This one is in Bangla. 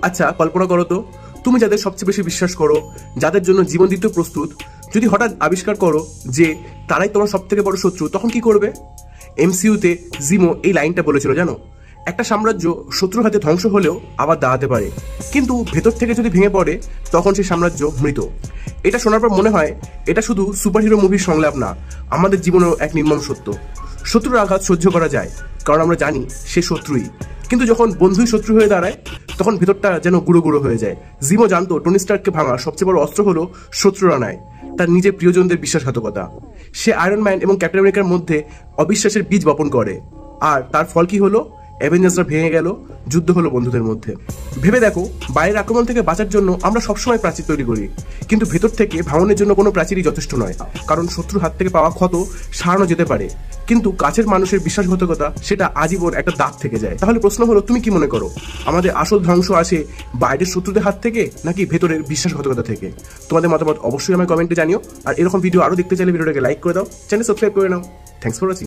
আচ্ছা কল্পনা করো তো, তুমি যাদের সবচেয়ে বেশি বিশ্বাস করো, যাদের জন্য জীবন দিতে প্রস্তুত, যদি হঠাৎ আবিষ্কার করো যে তারাই তোমার সব থেকে বড় শত্রু, তখন কি করবে? এমসিইউতে জিমো এই লাইনটা বলেছিল জানো, একটা সাম্রাজ্য শত্রুর হাতে ধ্বংস হলেও আবার দাঁড়াতে পারে, কিন্তু ভেতর থেকে যদি ভেঙে পড়ে তখন সেই সাম্রাজ্য মৃত। এটা শোনার পর মনে হয় এটা শুধু সুপারহিরো মুভির সংলাপ না, আমাদের জীবনেও এক নির্মম সত্য। শত্রুর আঘাত সহ্য করা যায় কারণ আমরা জানি সে শত্রুই, কিন্তু যখন বন্ধুই শত্রু হয়ে দাঁড়ায় তখন ভেতরটা যেন গুঁড়ো গুঁড়ো হয়ে যায়। জিমো জানতো টনি স্টার্ককে ভাঙা সবচেয়ে বড় অস্ত্র হলো শত্রুরা নয়, তার নিজের প্রিয়জনদের বিশ্বাসঘাতকতা। সে আয়রন ম্যান এবং ক্যাপ্টেন আমেরিকার মধ্যে অবিশ্বাসের বীজ বপন করে, আর তার ফল কি হলো? অ্যাভেঞ্জার্সরা ভেঙে গেল, যুদ্ধ হলো বন্ধুদের মধ্যে। ভেবে দেখো, বাইরের আক্রমণ থেকে বাঁচার জন্য আমরা সবসময় প্রাচীর তৈরি করি, কিন্তু ভেতর থেকে ভাঙনের জন্য কোনো প্রাচীরই যথেষ্ট নয়, কারণ শত্রুর হাত থেকে পাওয়া ক্ষত সারানো যেতে পারে, কিন্তু কাছের মানুষের বিশ্বাসঘাতকতা সেটা আজীবন একটা দাগ থেকে যায়। তাহলে প্রশ্ন হলো, তুমি কি মনে করো, আমাদের আসল ধ্বংস আসে বাইরের শত্রুদের হাত থেকে নাকি ভেতরের বিশ্বাসঘাতকতা থেকে? তোমাদের মতামত অবশ্যই আমার কমেন্টে জানিও, আর এরকম ভিডিও আরও দেখতে চাইলে ভিডিওটাকে লাইক করে দাও, চ্যানেল সাবস্ক্রাইব করে নাও। Thanks for watching.